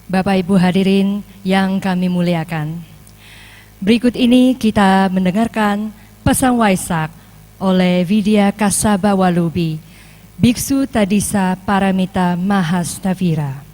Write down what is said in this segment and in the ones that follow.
Bapak Ibu hadirin yang kami muliakan, berikut ini kita mendengarkan pesan Waisak oleh Widya Kasabawalubi, Biksu Tadisa Paramita Mahastavira.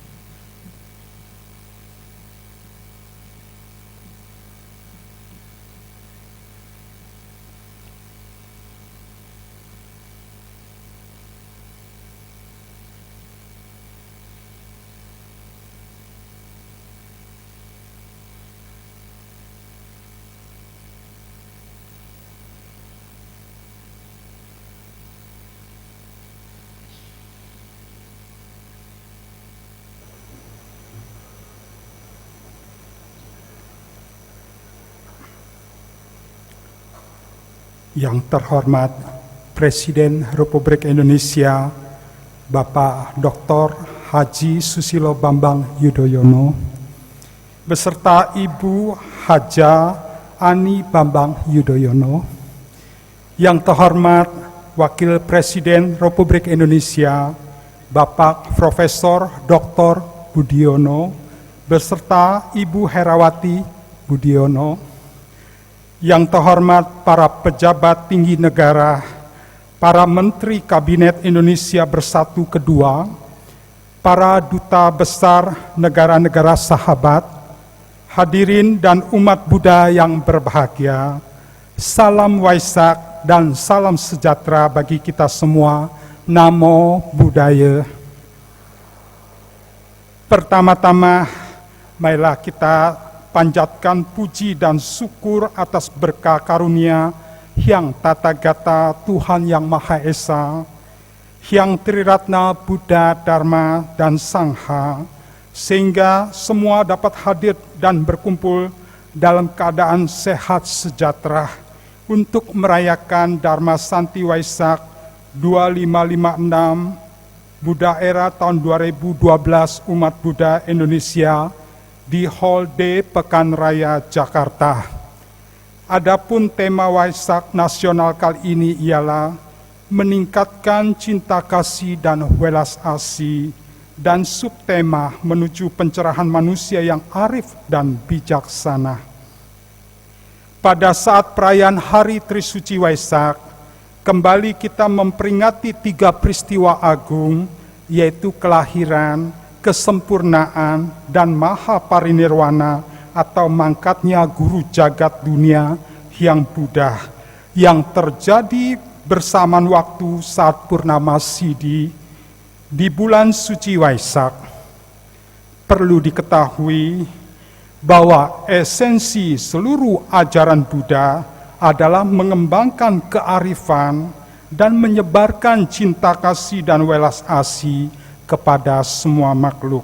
Yang terhormat Presiden Republik Indonesia Bapak Dr. Haji Susilo Bambang Yudhoyono beserta Ibu Haja Ani Bambang Yudhoyono, yang terhormat Wakil Presiden Republik Indonesia Bapak Profesor Dr. Budiono beserta Ibu Herawati Budiono, yang terhormat para pejabat tinggi negara, para Menteri Kabinet Indonesia Bersatu Kedua, para duta besar negara-negara sahabat, hadirin dan umat Buddha yang berbahagia, salam Waisak dan salam sejahtera bagi kita semua. Namo Buddhaya. Pertama-tama, marilah kita panjatkan puji dan syukur atas berkah karunia yang Tathagata Tuhan Yang Maha Esa, yang Triratna Buddha, Dharma, dan Sangha, sehingga semua dapat hadir dan berkumpul dalam keadaan sehat sejahtera untuk merayakan Dharma Santi Waisak 2556 Buddha Era tahun 2012 umat Buddha Indonesia di Hall D Pekan Raya Jakarta. Adapun tema Waisak Nasional kali ini ialah meningkatkan cinta kasih dan welas asih, dan subtema menuju pencerahan manusia yang arif dan bijaksana. Pada saat perayaan Hari Trisuci Waisak, kembali kita memperingati 3 peristiwa agung, yaitu kelahiran, kesempurnaan, dan maha parinirwana atau mangkatnya guru jagat dunia Hyang Buddha, yang terjadi bersamaan waktu saat purnama Sidhi di bulan suci Waisak. Perlu diketahui bahwa esensi seluruh ajaran Buddha adalah mengembangkan kearifan dan menyebarkan cinta kasih dan welas asih kepada semua makhluk.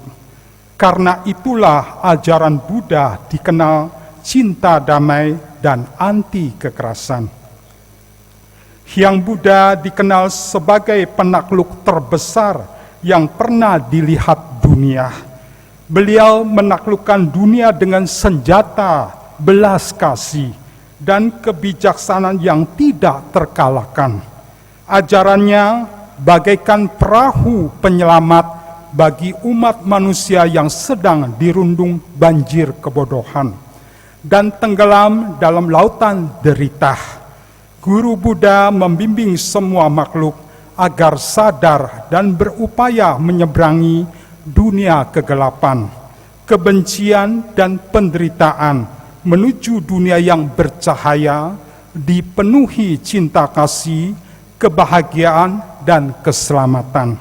Karena itulah ajaran Buddha dikenal cinta damai dan anti kekerasan. Hyang Buddha dikenal sebagai penakluk terbesar yang pernah dilihat dunia. Beliau menaklukkan dunia dengan senjata belas kasih dan kebijaksanaan yang tidak terkalahkan. Ajarannya bagaikan perahu penyelamat bagi umat manusia yang sedang dirundung banjir kebodohan dan tenggelam dalam lautan derita. Guru Buddha membimbing semua makhluk agar sadar dan berupaya menyeberangi dunia kegelapan, kebencian, dan penderitaan menuju dunia yang bercahaya, dipenuhi cinta kasih, kebahagiaan, dan keselamatan.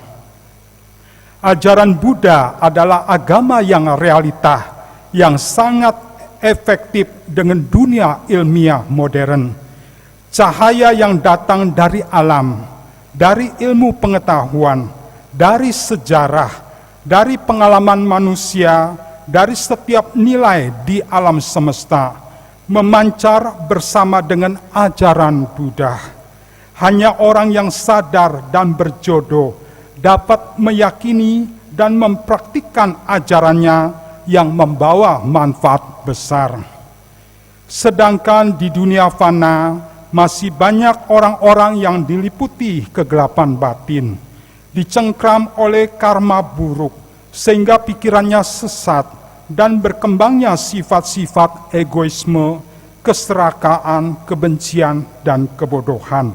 Ajaran Buddha adalah agama yang realita, yang sangat efektif dengan dunia ilmiah modern. Cahaya yang datang dari alam, dari ilmu pengetahuan, dari sejarah, dari pengalaman manusia, dari setiap nilai di alam semesta, memancar bersama dengan ajaran Buddha. Hanya orang yang sadar dan berjodoh dapat meyakini dan mempraktikkan ajarannya yang membawa manfaat besar. Sedangkan di dunia fana masih banyak orang-orang yang diliputi kegelapan batin, dicengkram oleh karma buruk, sehingga pikirannya sesat dan berkembangnya sifat-sifat egoisme, keserakaan, kebencian, dan kebodohan.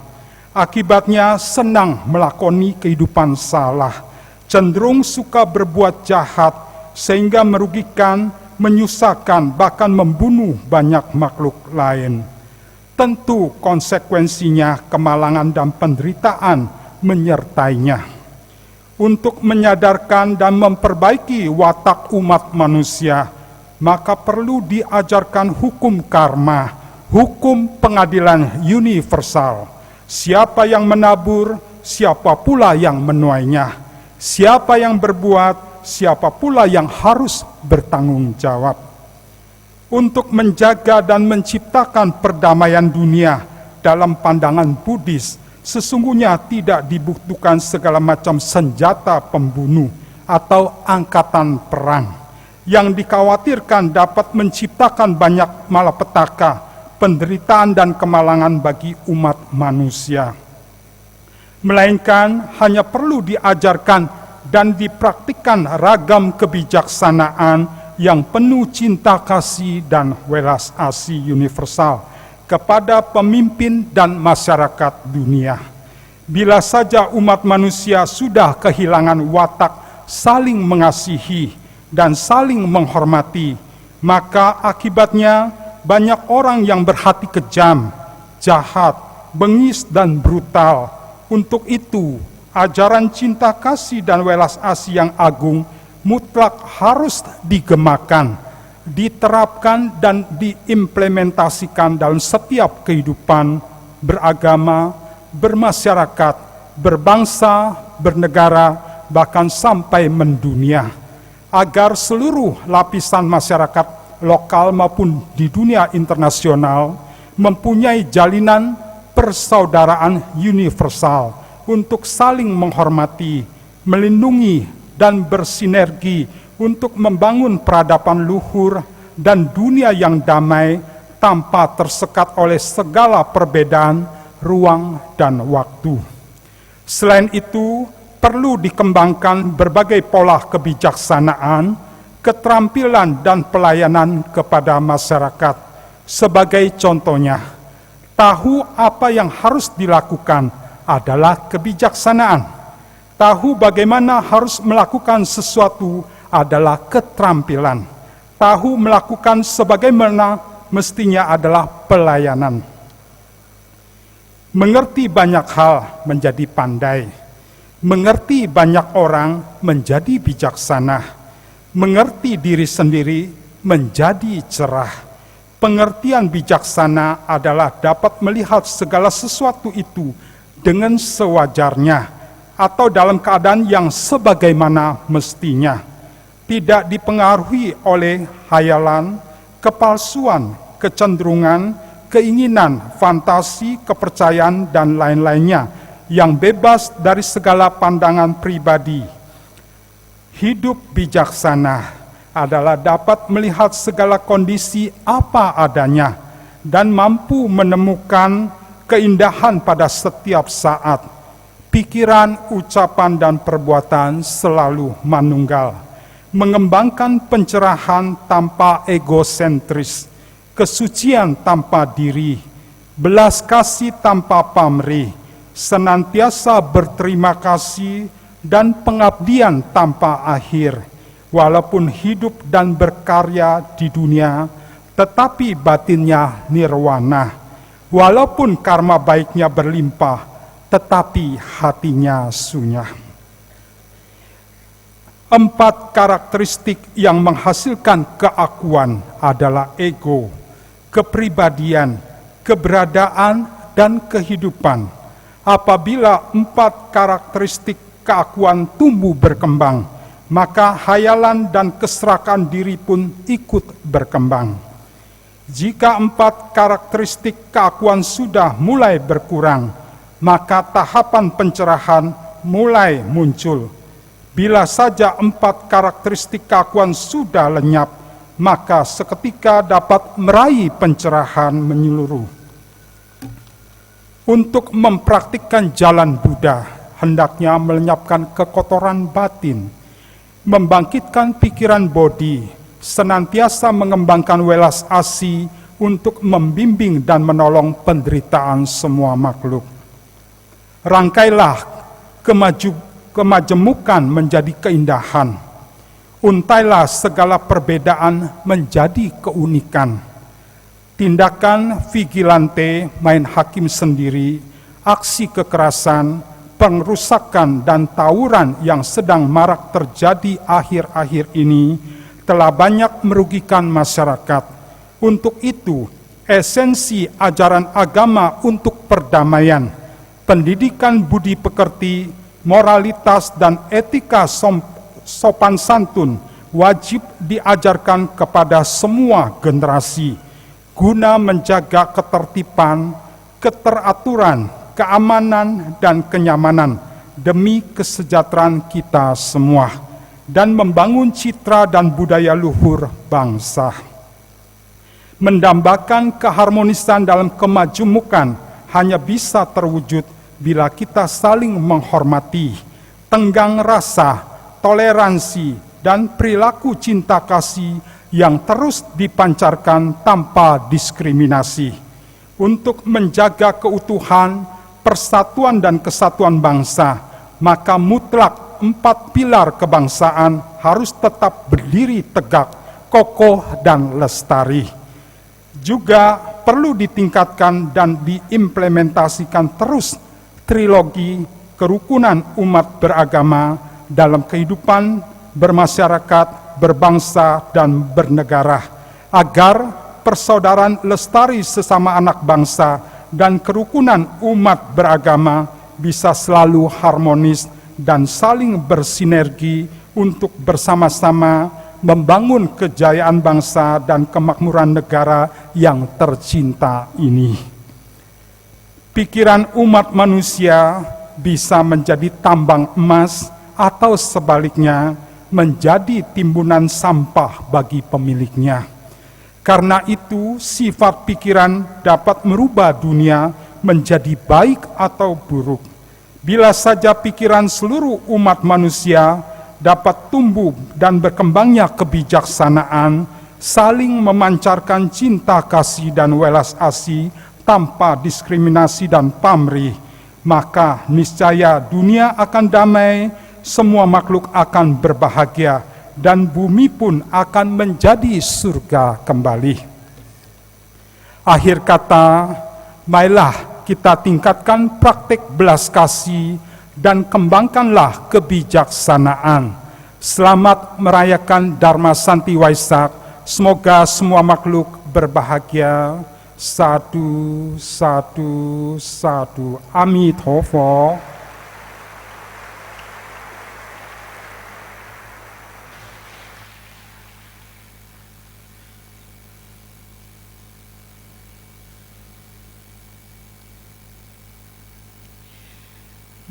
Akibatnya senang melakoni kehidupan salah, cenderung suka berbuat jahat, sehingga merugikan, menyusahkan, bahkan membunuh banyak makhluk lain. Tentu konsekuensinya kemalangan dan penderitaan menyertainya. Untuk menyadarkan dan memperbaiki watak umat manusia, maka perlu diajarkan hukum karma, hukum pengadilan universal. Siapa yang menabur, siapa pula yang menuainya. Siapa yang berbuat, siapa pula yang harus bertanggung jawab. Untuk menjaga dan menciptakan perdamaian dunia dalam pandangan Buddhis, sesungguhnya tidak dibutuhkan segala macam senjata pembunuh atau angkatan perang yang dikhawatirkan dapat menciptakan banyak malapetaka, penderitaan dan kemalangan bagi umat manusia. Melainkan hanya perlu diajarkan dan dipraktikkan ragam kebijaksanaan yang penuh cinta kasih dan welas asih universal kepada pemimpin dan masyarakat dunia. Bila saja umat manusia sudah kehilangan watak saling mengasihi dan saling menghormati, maka akibatnya banyak orang yang berhati kejam, jahat, bengis, dan brutal. Untuk itu, ajaran cinta kasih dan welas asih yang agung mutlak harus digemakan, diterapkan dan diimplementasikan dalam setiap kehidupan beragama, bermasyarakat, berbangsa, bernegara, bahkan sampai mendunia, agar seluruh lapisan masyarakat lokal maupun di dunia internasional mempunyai jalinan persaudaraan universal untuk saling menghormati, melindungi, dan bersinergi untuk membangun peradaban luhur dan dunia yang damai tanpa tersekat oleh segala perbedaan ruang dan waktu. Selain itu, perlu dikembangkan berbagai pola kebijaksanaan, keterampilan dan pelayanan kepada masyarakat. Sebagai contohnya, tahu apa yang harus dilakukan adalah kebijaksanaan. Tahu bagaimana harus melakukan sesuatu adalah keterampilan. Tahu melakukan sebagaimana mestinya adalah pelayanan. Mengerti banyak hal menjadi pandai. Mengerti banyak orang menjadi bijaksana. Mengerti diri sendiri menjadi cerah. Pengertian bijaksana adalah dapat melihat segala sesuatu itu dengan sewajarnya atau dalam keadaan yang sebagaimana mestinya, tidak dipengaruhi oleh hayalan, kepalsuan, kecenderungan, keinginan, fantasi, kepercayaan, dan lain-lainnya yang bebas dari segala pandangan pribadi. Hidup bijaksana adalah dapat melihat segala kondisi apa adanya dan mampu menemukan keindahan pada setiap saat. Pikiran, ucapan, dan perbuatan selalu manunggal, mengembangkan pencerahan tanpa egosentris, kesucian tanpa diri, belas kasih tanpa pamrih, senantiasa berterima kasih, dan pengabdian tanpa akhir, walaupun hidup dan berkarya di dunia, tetapi batinnya nirwana, walaupun karma baiknya berlimpah, tetapi hatinya sunyah. 4 karakteristik yang menghasilkan keakuan adalah ego, kepribadian, keberadaan, dan kehidupan. Apabila 4 karakteristik keakuan tumbuh berkembang, maka hayalan dan keserakan diri pun ikut berkembang. Jika 4 karakteristik keakuan sudah mulai berkurang, maka tahapan pencerahan mulai muncul. Bila saja 4 karakteristik keakuan sudah lenyap, maka seketika dapat meraih pencerahan menyeluruh. Untuk mempraktikkan jalan Buddha, hendaknya melenyapkan kekotoran batin. membangkitkan pikiran bodi, senantiasa mengembangkan welas asih untuk membimbing dan menolong penderitaan semua makhluk. Rangkailah kemajemukan menjadi keindahan. Untailah segala perbedaan menjadi keunikan. Tindakan vigilante, main hakim sendiri, aksi kekerasan, pengrusakan dan tawuran yang sedang marak terjadi akhir-akhir ini telah banyak merugikan masyarakat. Untuk itu, esensi ajaran agama untuk perdamaian, pendidikan budi pekerti, moralitas dan etika sopan santun wajib diajarkan kepada semua generasi guna menjaga ketertiban, keteraturan, keamanan, dan kenyamanan demi kesejahteraan kita semua dan membangun citra dan budaya luhur bangsa. Mendambakan keharmonisan dalam kemajemukan hanya bisa terwujud bila kita saling menghormati, tenggang rasa, toleransi, dan perilaku cinta kasih yang terus dipancarkan tanpa diskriminasi. Untuk menjaga keutuhan, persatuan dan kesatuan bangsa, maka mutlak 4 pilar kebangsaan harus tetap berdiri tegak, kokoh dan lestari. Juga perlu ditingkatkan dan diimplementasikan terus trilogi kerukunan umat beragama dalam kehidupan bermasyarakat, berbangsa, dan bernegara, agar persaudaraan lestari sesama anak bangsa dan kerukunan umat beragama bisa selalu harmonis dan saling bersinergi untuk bersama-sama membangun kejayaan bangsa dan kemakmuran negara yang tercinta ini. Pikiran umat manusia bisa menjadi tambang emas atau sebaliknya menjadi timbunan sampah bagi pemiliknya. Karena itu, sifat pikiran dapat merubah dunia menjadi baik atau buruk. Bila saja pikiran seluruh umat manusia dapat tumbuh dan berkembangnya kebijaksanaan, saling memancarkan cinta kasih dan welas asih tanpa diskriminasi dan pamrih, maka niscaya dunia akan damai, semua makhluk akan berbahagia, dan bumi pun akan menjadi surga kembali. Akhir kata, marilah kita tingkatkan praktik belas kasih dan kembangkanlah kebijaksanaan. Selamat merayakan Dharma Santi Waisak. Semoga semua makhluk berbahagia. Sadu, sadu, sadu. Amitofo.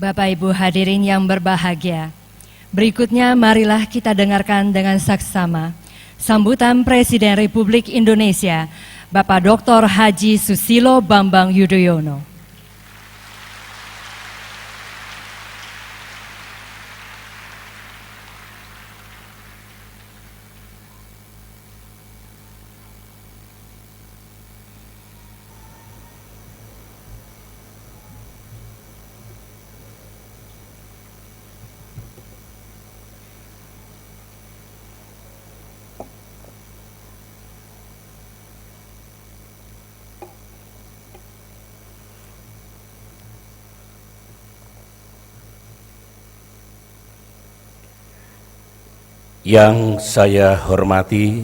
Bapak Ibu hadirin yang berbahagia, berikutnya marilah kita dengarkan dengan saksama sambutan Presiden Republik Indonesia, Bapak Dr. Haji Susilo Bambang Yudhoyono. Yang saya hormati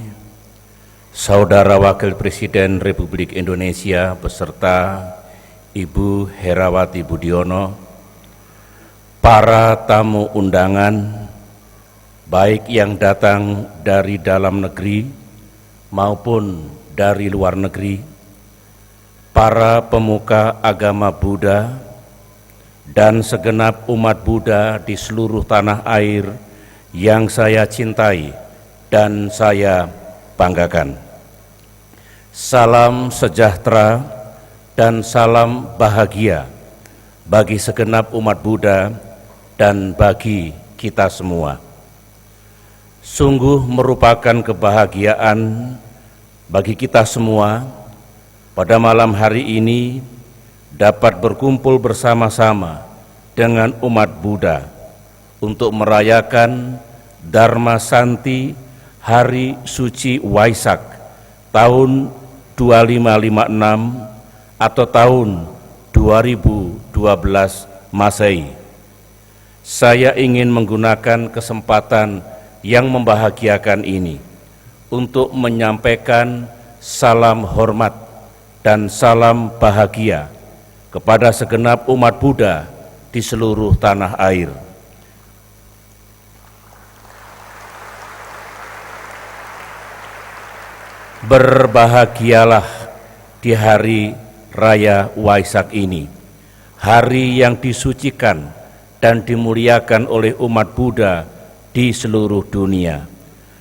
Saudara Wakil Presiden Republik Indonesia beserta Ibu Herawati Budiono, para tamu undangan, baik yang datang dari dalam negeri maupun dari luar negeri, para pemuka agama Buddha, dan segenap umat Buddha di seluruh tanah air yang saya cintai dan saya banggakan. Salam sejahtera dan salam bahagia bagi segenap umat Buddha dan bagi kita semua. Sungguh merupakan kebahagiaan bagi kita semua pada malam hari ini dapat berkumpul bersama-sama dengan umat Buddha untuk merayakan Dharma Santi Hari Suci Waisak tahun 2556 atau tahun 2012 Masehi. Saya ingin menggunakan kesempatan yang membahagiakan ini untuk menyampaikan salam hormat dan salam bahagia kepada segenap umat Buddha di seluruh tanah air. Berbahagialah di hari Raya Waisak ini, hari yang disucikan dan dimuliakan oleh umat Buddha di seluruh dunia.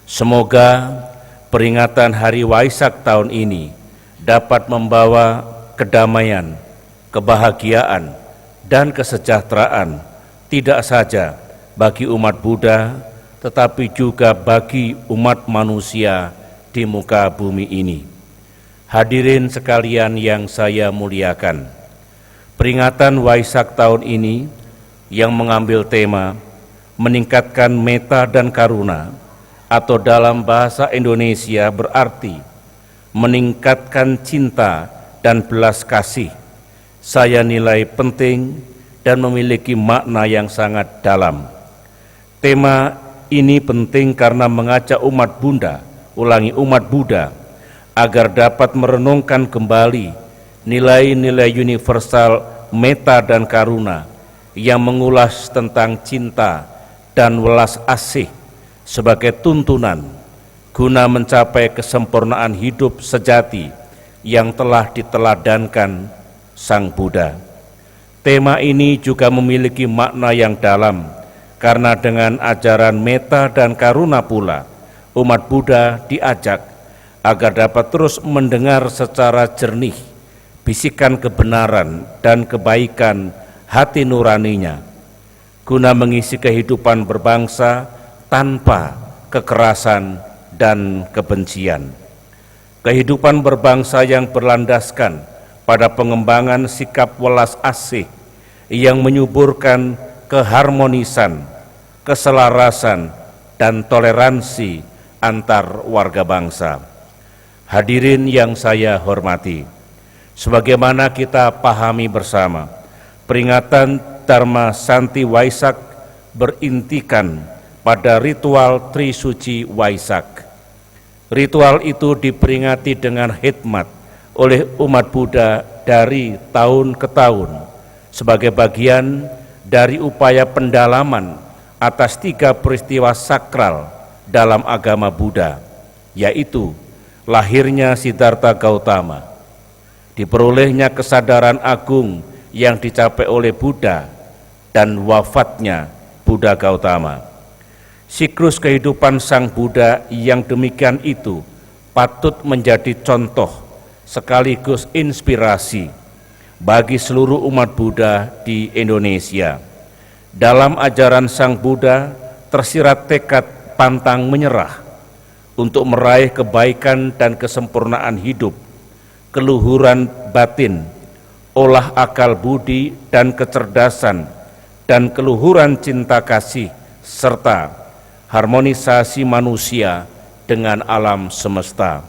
Semoga peringatan Hari Waisak tahun ini dapat membawa kedamaian, kebahagiaan, dan kesejahteraan tidak saja bagi umat Buddha, tetapi juga bagi umat manusia di muka bumi ini. Hadirin sekalian yang saya muliakan, peringatan Waisak tahun ini yang mengambil tema meningkatkan metta dan karuna, atau dalam bahasa Indonesia berarti meningkatkan cinta dan belas kasih, saya nilai penting dan memiliki makna yang sangat dalam. Tema ini penting karena mengajak umat Buddha agar dapat merenungkan kembali nilai-nilai universal metta dan karuna yang mengulas tentang cinta dan welas asih sebagai tuntunan guna mencapai kesempurnaan hidup sejati yang telah diteladankan Sang Buddha. Tema ini juga memiliki makna yang dalam karena dengan ajaran metta dan karuna pula umat Buddha diajak agar dapat terus mendengar secara jernih bisikan kebenaran dan kebaikan hati nuraninya guna mengisi kehidupan berbangsa tanpa kekerasan dan kebencian. Kehidupan berbangsa yang berlandaskan pada pengembangan sikap welas asih yang menyuburkan keharmonisan, keselarasan, dan toleransi antar warga bangsa. Hadirin yang saya hormati, sebagaimana kita pahami bersama, peringatan Dharma Santi Waisak berintikan pada ritual Trisuci Waisak. Ritual itu diperingati dengan hikmat oleh umat Buddha dari tahun ke tahun sebagai bagian dari upaya pendalaman atas 3 peristiwa sakral dalam agama Buddha, yaitu lahirnya Siddhartha Gautama, diperolehnya kesadaran agung yang dicapai oleh Buddha, dan wafatnya Buddha Gautama. Siklus kehidupan Sang Buddha yang demikian itu patut menjadi contoh sekaligus inspirasi bagi seluruh umat Buddha di Indonesia. Dalam ajaran Sang Buddha tersirat tekad pantang menyerah untuk meraih kebaikan dan kesempurnaan hidup, keluhuran batin, olah akal budi dan kecerdasan, dan keluhuran cinta kasih, serta harmonisasi manusia dengan alam semesta.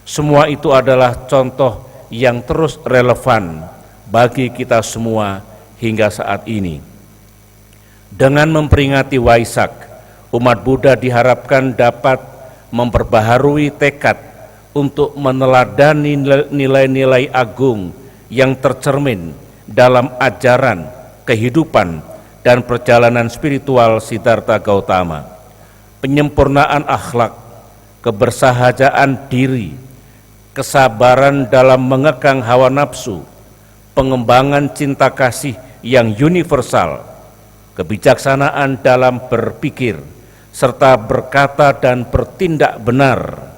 Semua itu adalah contoh yang terus relevan bagi kita semua hingga saat ini. Dengan memperingati Waisak, umat Buddha diharapkan dapat memperbaharui tekad untuk meneladani nilai-nilai agung yang tercermin dalam ajaran, kehidupan, dan perjalanan spiritual Siddhartha Gautama. Penyempurnaan akhlak, kebersahajaan diri, kesabaran dalam mengekang hawa nafsu, pengembangan cinta kasih yang universal, kebijaksanaan dalam berpikir, serta berkata dan bertindak benar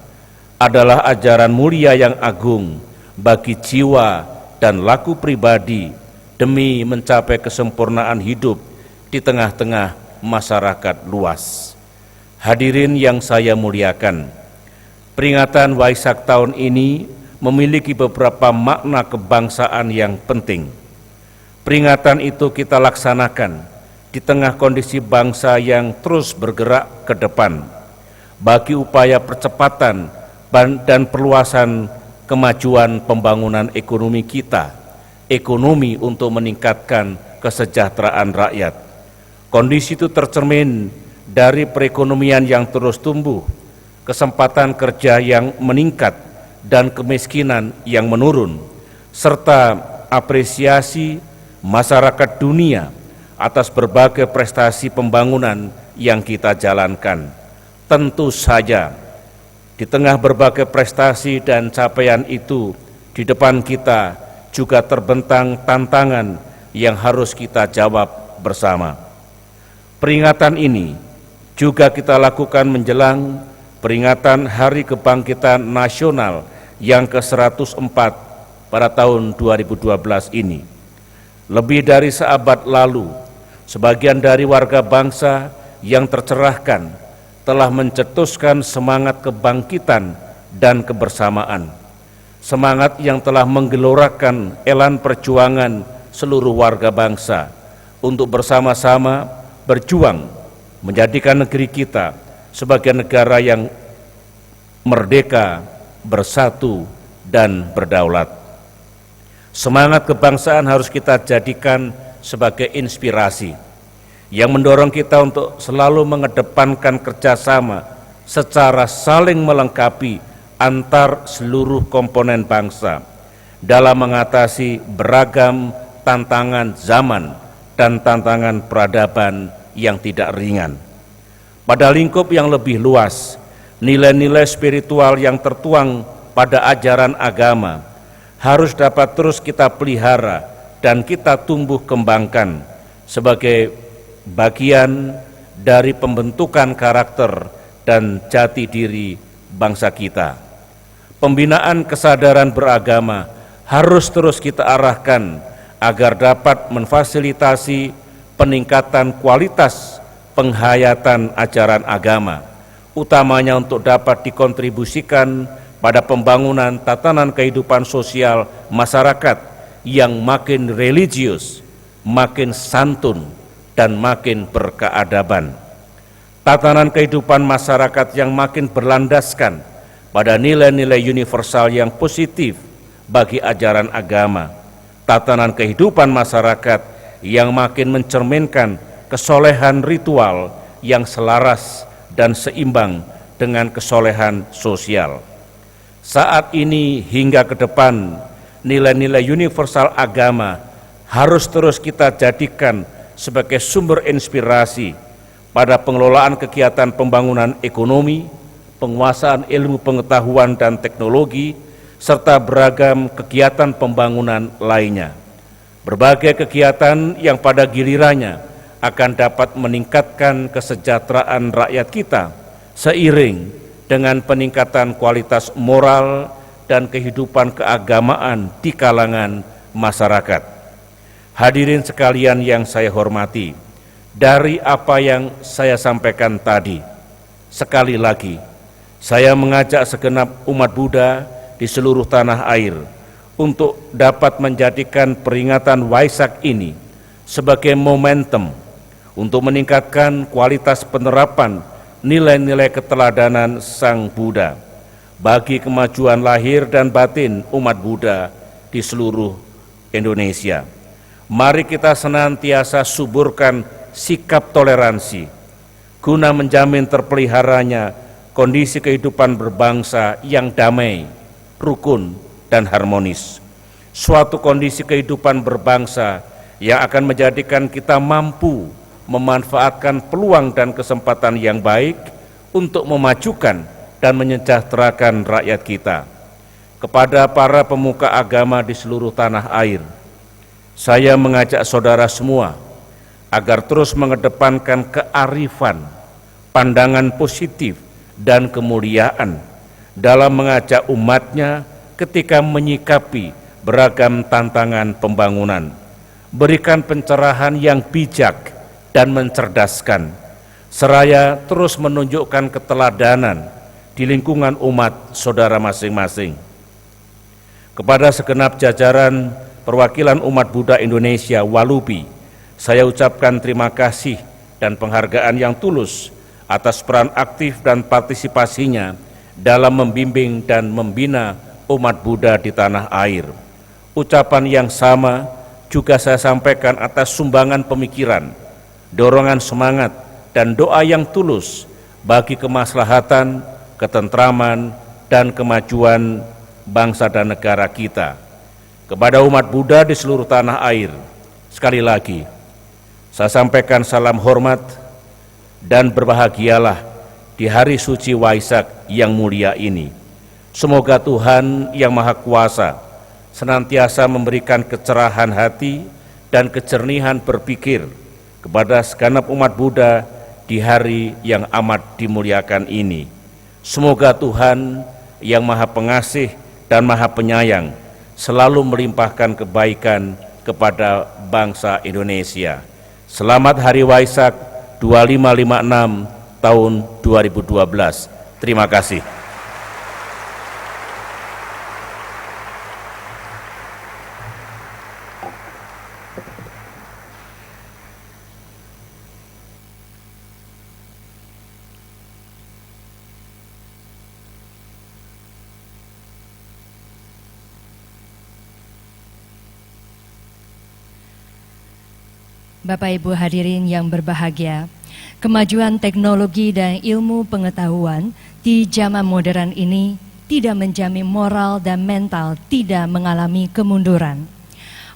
adalah ajaran mulia yang agung bagi jiwa dan laku pribadi demi mencapai kesempurnaan hidup di tengah-tengah masyarakat luas. Hadirin yang saya muliakan, peringatan Waisak tahun ini memiliki beberapa makna kebangsaan yang penting. Peringatan itu kita laksanakan di tengah kondisi bangsa yang terus bergerak ke depan bagi upaya percepatan dan perluasan kemajuan pembangunan ekonomi kita, ekonomi untuk meningkatkan kesejahteraan rakyat. Kondisi itu tercermin dari perekonomian yang terus tumbuh, kesempatan kerja yang meningkat, dan kemiskinan yang menurun, serta apresiasi masyarakat dunia atas berbagai prestasi pembangunan yang kita jalankan. Tentu saja, di tengah berbagai prestasi dan capaian itu, di depan kita juga terbentang tantangan yang harus kita jawab bersama. Peringatan ini juga kita lakukan menjelang peringatan Hari Kebangkitan Nasional yang ke-104 pada tahun 2012 ini. Lebih dari seabad lalu, sebagian dari warga bangsa yang tercerahkan telah mencetuskan semangat kebangkitan dan kebersamaan. Semangat yang telah menggelorakan elan perjuangan seluruh warga bangsa untuk bersama-sama berjuang menjadikan negeri kita sebagai negara yang merdeka, bersatu, dan berdaulat. Semangat kebangsaan harus kita jadikan sebagai inspirasi yang mendorong kita untuk selalu mengedepankan kerjasama secara saling melengkapi antar seluruh komponen bangsa dalam mengatasi beragam tantangan zaman dan tantangan peradaban yang tidak ringan. Pada lingkup yang lebih luas, nilai-nilai spiritual yang tertuang pada ajaran agama harus dapat terus kita pelihara dan kita tumbuh kembangkan sebagai bagian dari pembentukan karakter dan jati diri bangsa kita. Pembinaan kesadaran beragama harus terus kita arahkan agar dapat memfasilitasi peningkatan kualitas penghayatan ajaran agama, utamanya untuk dapat dikontribusikan pada pembangunan tatanan kehidupan sosial masyarakat yang makin religius, makin santun, dan makin berkeadaban. Tatanan kehidupan masyarakat yang makin berlandaskan pada nilai-nilai universal yang positif bagi ajaran agama. Tatanan kehidupan masyarakat yang makin mencerminkan kesolehan ritual yang selaras dan seimbang dengan kesolehan sosial. Saat ini hingga ke depan, nilai-nilai universal agama harus terus kita jadikan sebagai sumber inspirasi pada pengelolaan kegiatan pembangunan ekonomi, penguasaan ilmu pengetahuan dan teknologi, serta beragam kegiatan pembangunan lainnya. Berbagai kegiatan yang pada gilirannya akan dapat meningkatkan kesejahteraan rakyat kita seiring dengan peningkatan kualitas moral dan kehidupan keagamaan di kalangan masyarakat. Hadirin sekalian yang saya hormati, dari apa yang saya sampaikan tadi, sekali lagi saya mengajak segenap umat Buddha di seluruh tanah air untuk dapat menjadikan peringatan Waisak ini sebagai momentum untuk meningkatkan kualitas penerapan nilai-nilai keteladanan Sang Buddha bagi kemajuan lahir dan batin umat Buddha di seluruh Indonesia. Mari kita senantiasa suburkan sikap toleransi guna menjamin terpeliharanya kondisi kehidupan berbangsa yang damai, rukun, dan harmonis. Suatu kondisi kehidupan berbangsa yang akan menjadikan kita mampu memanfaatkan peluang dan kesempatan yang baik untuk memajukan dan menyejahterakan rakyat kita. Kepada para pemuka agama di seluruh tanah air, saya mengajak saudara semua agar terus mengedepankan kearifan, pandangan positif, dan kemuliaan dalam mengajak umatnya ketika menyikapi beragam tantangan pembangunan. Berikan pencerahan yang bijak dan mencerdaskan, seraya terus menunjukkan keteladanan di lingkungan umat saudara masing-masing. Kepada segenap jajaran perwakilan umat Buddha Indonesia Walubi, saya ucapkan terima kasih dan penghargaan yang tulus atas peran aktif dan partisipasinya dalam membimbing dan membina umat Buddha di tanah air. Ucapan yang sama juga saya sampaikan atas sumbangan pemikiran, dorongan semangat, dan doa yang tulus bagi kemaslahatan, ketentraman, dan kemajuan bangsa dan negara kita. Kepada umat Buddha di seluruh tanah air, sekali lagi, saya sampaikan salam hormat dan berbahagialah di hari suci Waisak yang mulia ini. Semoga Tuhan yang Maha Kuasa senantiasa memberikan kecerahan hati dan kejernihan berpikir kepada segenap umat Buddha di hari yang amat dimuliakan ini. Semoga Tuhan yang Maha Pengasih dan Maha Penyayang selalu melimpahkan kebaikan kepada bangsa Indonesia. Selamat Hari Waisak 2556 tahun 2012. Terima kasih. Bapak Ibu hadirin yang berbahagia, kemajuan teknologi dan ilmu pengetahuan di zaman modern ini tidak menjamin moral dan mental tidak mengalami kemunduran.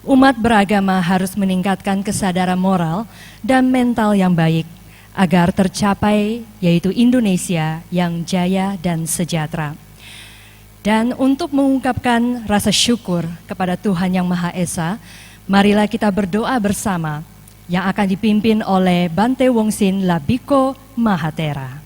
Umat beragama harus meningkatkan kesadaran moral dan mental yang baik agar tercapai yaitu Indonesia yang jaya dan sejahtera. Dan untuk mengungkapkan rasa syukur kepada Tuhan Yang Maha Esa, marilah kita berdoa bersama yang akan dipimpin oleh Bante Wongsin Labiko Mahatera.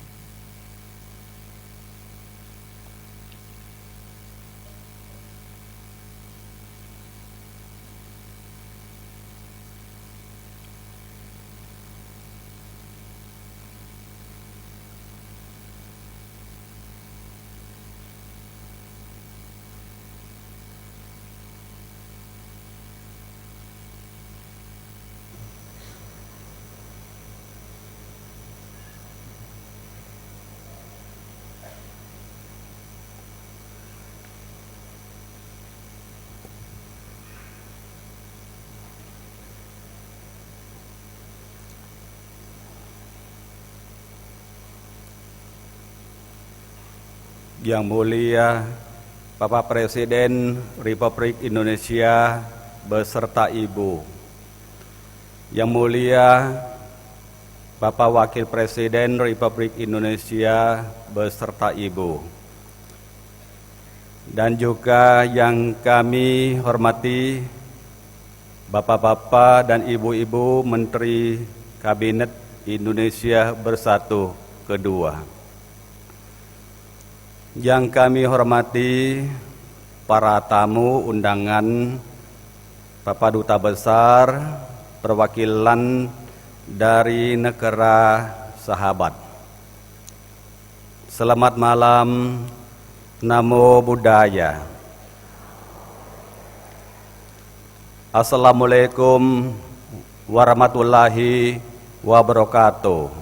Yang mulia Bapak Presiden Republik Indonesia beserta Ibu, yang mulia Bapak Wakil Presiden Republik Indonesia beserta Ibu, dan juga yang kami hormati Bapak-bapak dan Ibu-ibu Menteri Kabinet Indonesia Bersatu Kedua. Yang kami hormati para tamu undangan, Bapak Duta Besar, perwakilan dari negara sahabat. Selamat malam, Namo Buddhaya. Assalamualaikum warahmatullahi wabarakatuh.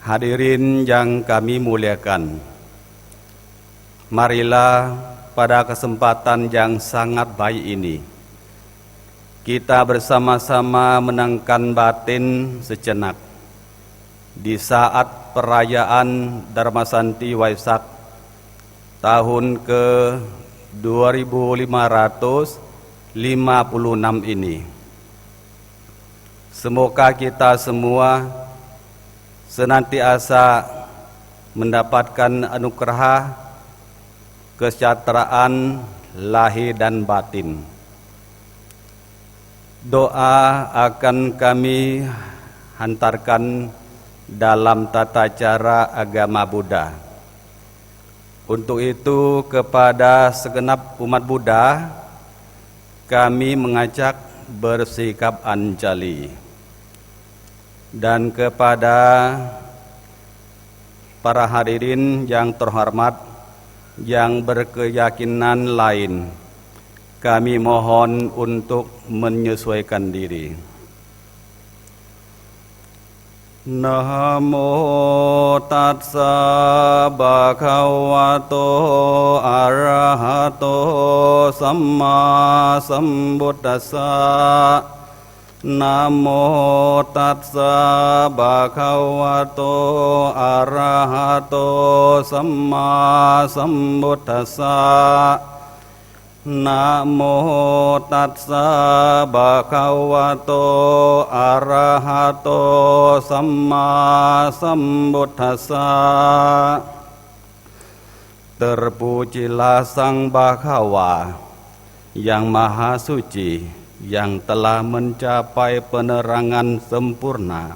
Hadirin yang kami muliakan, marilah pada kesempatan yang sangat baik ini kita bersama-sama menenangkan batin sejenak di saat perayaan Dharmasanti Waisak tahun ke-2556 ini. Semoga kita semua senantiasa mendapatkan anugerah kesejahteraan lahir dan batin. Doa akan kami hantarkan dalam tata cara agama Buddha. Untuk itu kepada segenap umat Buddha kami mengajak bersikap anjali, dan kepada para hadirin yang terhormat yang berkeyakinan lain, kami mohon untuk menyesuaikan diri. Namo tassa bhagavato arahato samma sambuddhassa. Namo tassa bhagavato arahato samma sambuddhassa. Namo tassa bhagavato arahato samma sambuddhassa. Terpujilah Sang Bhagawa yang Maha Suci, yang telah mencapai penerangan sempurna.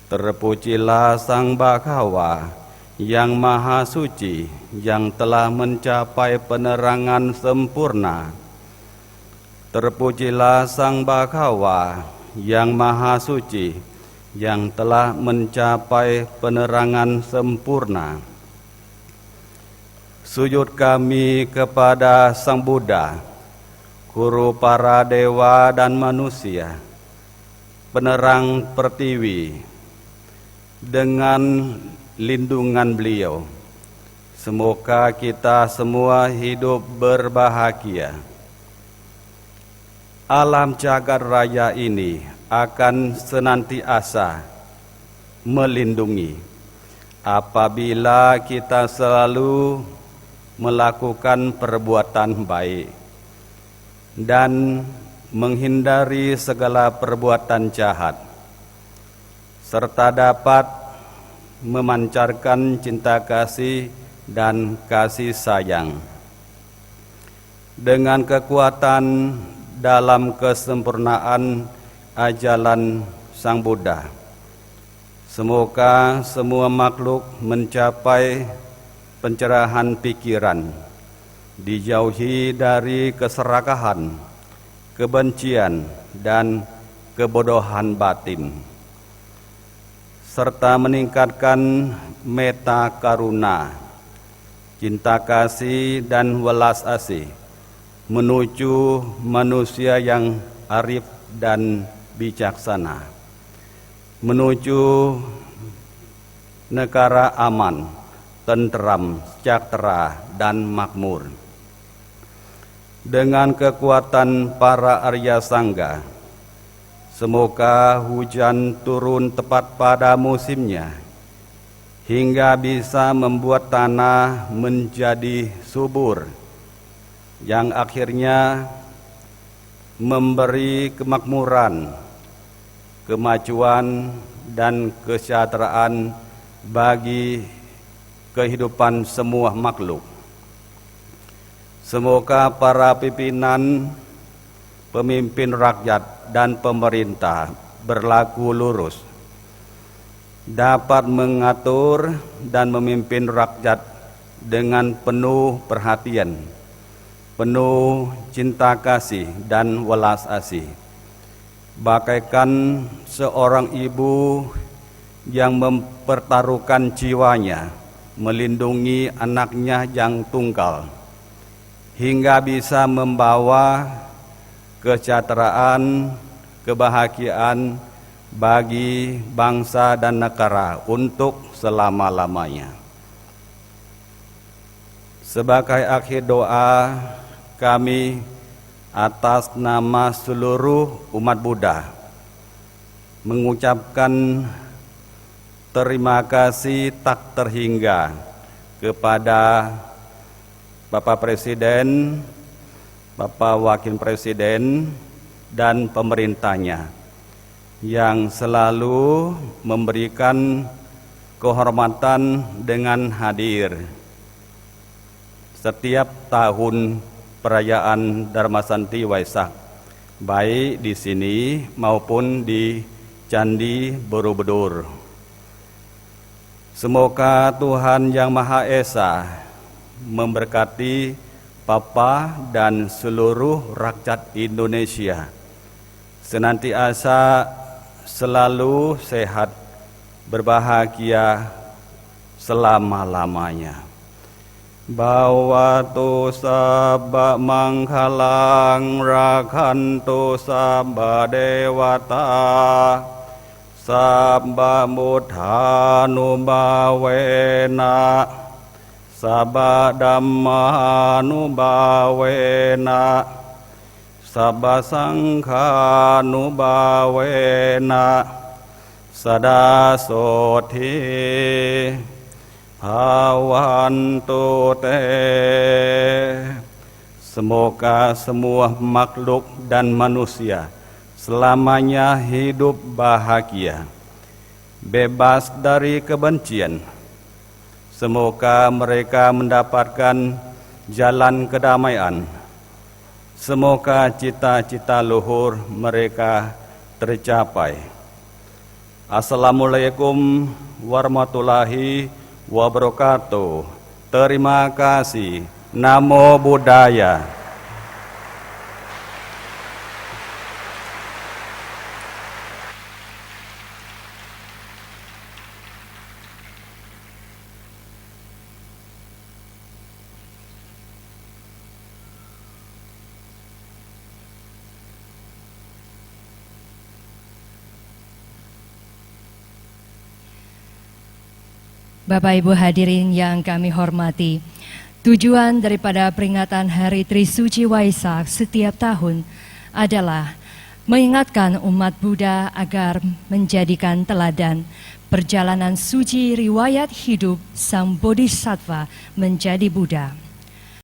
Terpujilah Sang Bhagawa yang Maha Suci, yang telah mencapai penerangan sempurna. Terpujilah Sang Bhagawa yang Maha Suci, yang telah mencapai penerangan sempurna. Sujud kami kepada Sang Buddha, guru para dewa dan manusia, penerang pertiwi. Dengan lindungan beliau, semoga kita semua hidup berbahagia. Alam jagat raya ini akan senantiasa melindungi apabila kita selalu melakukan perbuatan baik dan menghindari segala perbuatan jahat, serta dapat memancarkan cinta kasih dan kasih sayang. Dengan kekuatan dalam kesempurnaan ajalan Sang Buddha, semoga semua makhluk mencapai pencerahan pikiran, dijauhi dari keserakahan, kebencian, dan kebodohan batin, serta meningkatkan metta karuna, cinta kasih dan welas asih menuju manusia yang arif dan bijaksana, menuju negara aman, tentram, sejahtera, dan makmur. Dengan kekuatan para Arya Sangga, semoga hujan turun tepat pada musimnya, hingga bisa membuat tanah menjadi subur, yang akhirnya memberi kemakmuran, kemajuan, dan kesejahteraan bagi kehidupan semua makhluk. Semoga para pimpinan, pemimpin rakyat, dan pemerintah berlaku lurus, dapat mengatur dan memimpin rakyat dengan penuh perhatian, penuh cinta kasih dan welas asih, bagaikan seorang ibu yang mempertaruhkan jiwanya melindungi anaknya yang tunggal, hingga bisa membawa kesejahteraan, kebahagiaan bagi bangsa dan negara untuk selama-lamanya. Sebagai akhir doa, kami atas nama seluruh umat Buddha mengucapkan terima kasih tak terhingga kepada Bapak Presiden, Bapak Wakil Presiden, dan pemerintahnya yang selalu memberikan kehormatan dengan hadir setiap tahun perayaan Dharmasanti Waisak, baik di sini maupun di Candi Borobudur. Semoga Tuhan Yang Maha Esa memberkati Papa dan seluruh rakyat Indonesia senantiasa selalu sehat, berbahagia selama-lamanya. Bhawatu sabba manghalang rakhantu sabba dewata sabba buddhanubhavena sabba dhammanubhavena sabba sanghanubhavena sadasoti Hawantu te. Semoga semua makhluk dan manusia selamanya hidup bahagia, bebas dari kebencian. Semoga mereka mendapatkan jalan kedamaian. Semoga cita-cita luhur mereka tercapai. Assalamualaikum warahmatullahi wabarakatuh. Terima kasih. Namo Buddhaya. Bapak Ibu hadirin yang kami hormati, tujuan daripada peringatan Hari Trisuci Waisak setiap tahun adalah mengingatkan umat Buddha agar menjadikan teladan perjalanan suci riwayat hidup Sang Bodhisattva menjadi Buddha.